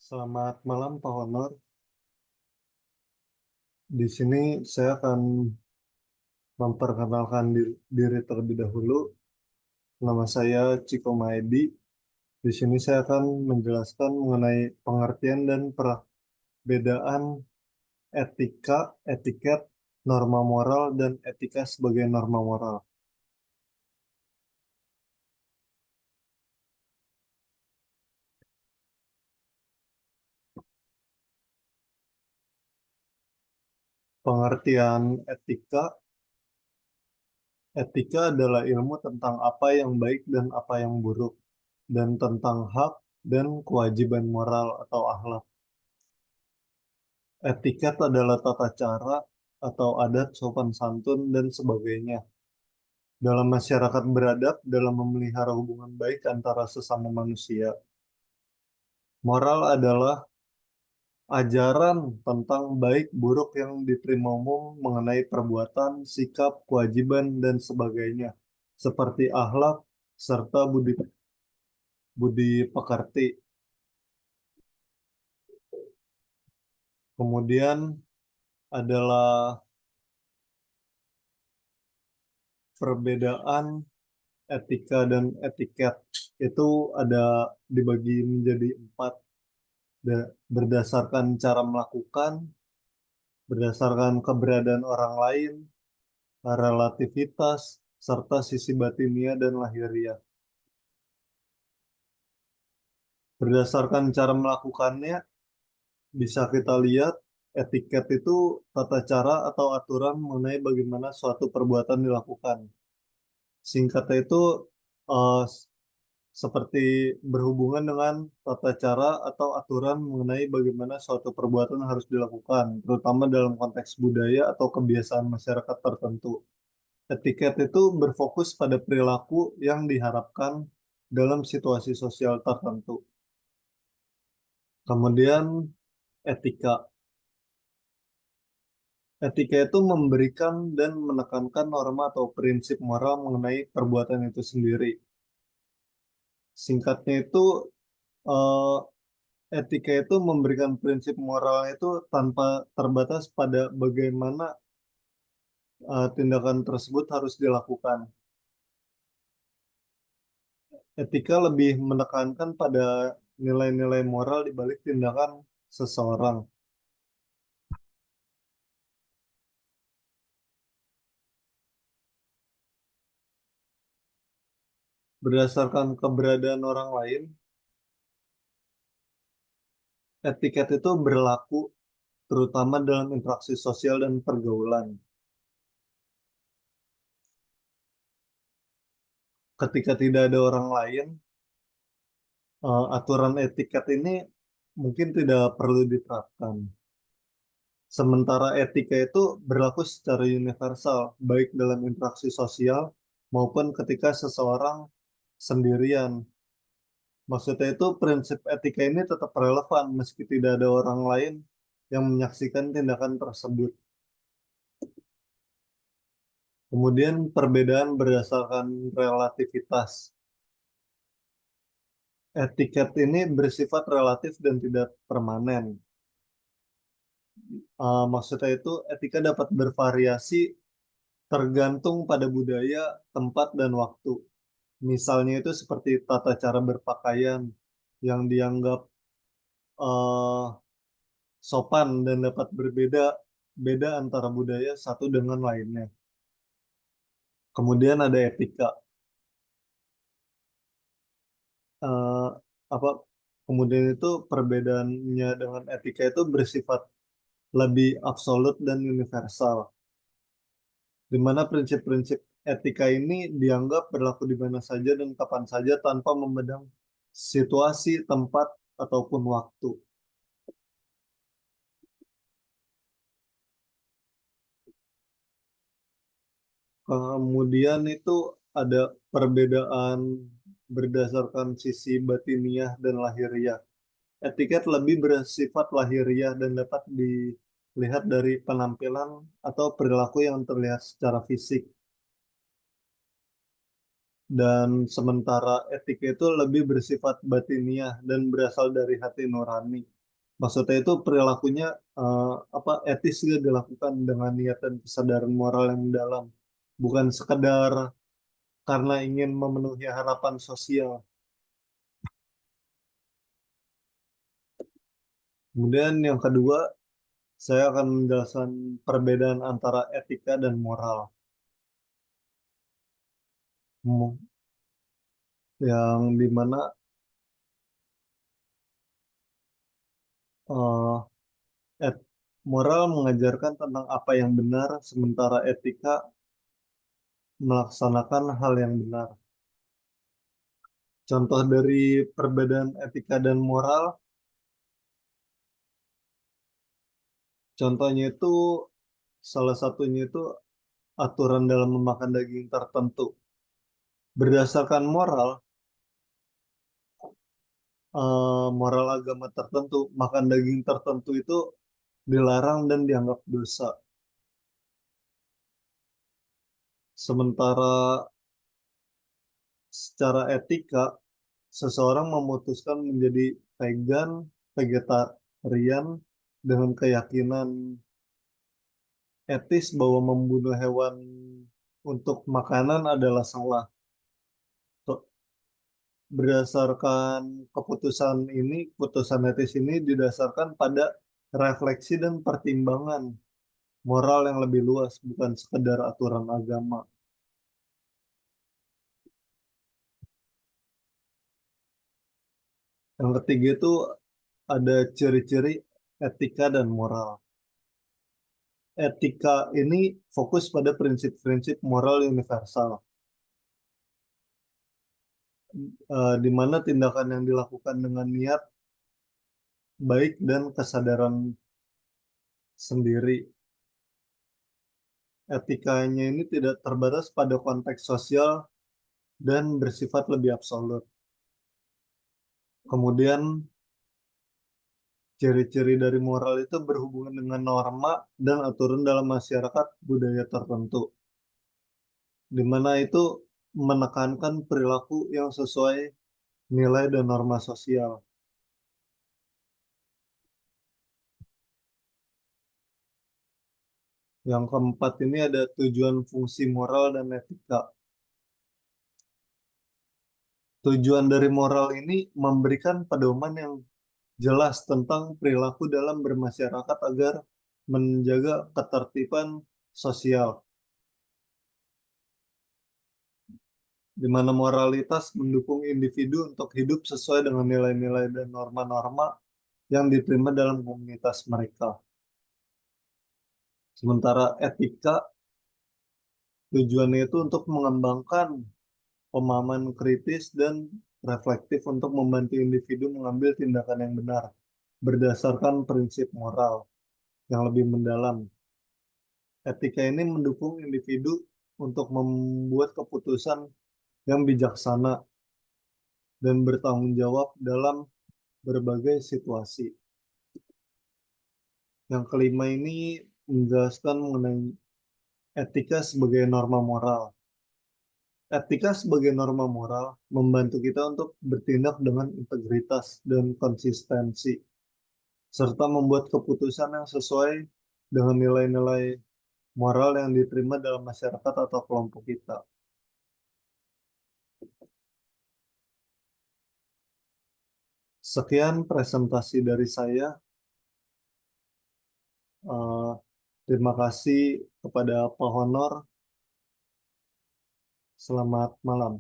Selamat malam Pak Honor. Di sini saya akan memperkenalkan diri terlebih dahulu. Nama saya Ciko Maedi. Di sini saya akan menjelaskan mengenai pengertian dan perbedaan etika, etiket, norma moral, dan etika sebagai norma moral. Pengertian etika, etika adalah ilmu tentang apa yang baik dan apa yang buruk, dan tentang hak dan kewajiban moral atau akhlak. Etiket adalah tata cara atau adat sopan santun dan sebagainya dalam masyarakat beradab dalam memelihara hubungan baik antara sesama manusia. Moral adalah ajaran tentang baik buruk yang diterima umum mengenai perbuatan, sikap, kewajiban, dan sebagainya, seperti akhlak serta budi budi pekerti. Kemudian adalah perbedaan etika dan etiket. Itu ada dibagi menjadi empat berdasarkan cara melakukan, berdasarkan keberadaan orang lain, relativitas, serta sisi batinia dan lahiriah. Berdasarkan cara melakukannya, bisa kita lihat etiket itu tata cara atau aturan mengenai bagaimana suatu perbuatan dilakukan. Singkatnya itu eh, seperti berhubungan dengan tata cara atau aturan mengenai bagaimana suatu perbuatan harus dilakukan, terutama dalam konteks budaya atau kebiasaan masyarakat tertentu. Etiket itu berfokus pada perilaku yang diharapkan dalam situasi sosial tertentu. Kemudian etika. Etika itu memberikan dan menekankan norma atau prinsip moral mengenai perbuatan itu sendiri. Singkatnya itu, eh, etika itu memberikan prinsip moral itu tanpa terbatas pada bagaimana tindakan tersebut harus dilakukan. Etika lebih menekankan pada nilai-nilai moral di balik tindakan seseorang. Berdasarkan keberadaan orang lain, etiket itu berlaku terutama dalam interaksi sosial dan pergaulan. Ketika tidak ada orang lain, aturan etiket ini mungkin tidak perlu diterapkan. Sementara etika itu berlaku secara universal, baik dalam interaksi sosial maupun ketika seseorang sendirian. Maksudnya itu prinsip etika ini tetap relevan meski tidak ada orang lain yang menyaksikan tindakan tersebut. Kemudian perbedaan berdasarkan relativitas. Etiket ini bersifat relatif dan tidak permanen. Maksudnya itu etika dapat bervariasi tergantung pada budaya, tempat, dan waktu. Misalnya itu seperti tata cara berpakaian yang dianggap eh, sopan dan dapat berbeda beda antara budaya satu dengan lainnya. Kemudian ada etika. Eh, apa kemudian itu perbedaannya dengan etika itu bersifat lebih absolut dan universal, di mana prinsip-prinsip etika ini dianggap berlaku di mana saja dan kapan saja tanpa memandang situasi, tempat, ataupun waktu. Kemudian itu ada perbedaan berdasarkan sisi batiniah dan lahiriah. Etiket lebih bersifat lahiriah dan dapat dilihat dari penampilan atau perilaku yang terlihat secara fisik. Dan sementara etika itu lebih bersifat batiniah dan berasal dari hati nurani. Maksudnya itu perilakunya apa etis juga dilakukan dengan niat dan kesadaran moral yang mendalam, bukan sekedar karena ingin memenuhi harapan sosial. Kemudian yang kedua, saya akan menjelaskan perbedaan antara etika dan moral. Mo- Yang dimana eh, moral mengajarkan tentang apa yang benar, sementara etika melaksanakan hal yang benar. Contoh dari perbedaan etika dan moral, contohnya itu salah satunya itu aturan dalam memakan daging tertentu. Berdasarkan moral, moral agama tertentu, makan daging tertentu itu dilarang dan dianggap dosa. Sementara secara etika, seseorang memutuskan menjadi vegan, vegetarian dengan keyakinan etis bahwa membunuh hewan untuk makanan adalah salah. Berdasarkan keputusan etis ini didasarkan pada refleksi dan pertimbangan moral yang lebih luas, bukan sekedar aturan agama. Yang ketiga itu ada ciri-ciri etika dan moral. Etika ini fokus pada prinsip-prinsip moral universal, di mana tindakan yang dilakukan dengan niat baik dan kesadaran sendiri. Etikanya ini tidak terbatas pada konteks sosial dan bersifat lebih absolut. Kemudian ciri-ciri dari moral itu berhubungan dengan norma dan aturan dalam masyarakat budaya tertentu, di mana itu menekankan perilaku yang sesuai nilai dan norma sosial. Yang keempat ini ada tujuan fungsi moral dan etika. Tujuan dari moral ini memberikan pedoman yang jelas tentang perilaku dalam bermasyarakat agar menjaga ketertiban sosial, di mana moralitas mendukung individu untuk hidup sesuai dengan nilai-nilai dan norma-norma yang diterima dalam komunitas mereka. Sementara etika tujuannya itu untuk mengembangkan pemahaman kritis dan reflektif untuk membantu individu mengambil tindakan yang benar berdasarkan prinsip moral yang lebih mendalam. Etika ini mendukung individu untuk membuat keputusan yang bijaksana dan bertanggung jawab dalam berbagai situasi. Yang kelima ini menjelaskan mengenai etika sebagai norma moral. Etika sebagai norma moral membantu kita untuk bertindak dengan integritas dan konsistensi, serta membuat keputusan yang sesuai dengan nilai-nilai moral yang diterima dalam masyarakat atau kelompok kita. Sekian presentasi dari saya. Eh, Terima kasih kepada Pak Honor. Selamat malam.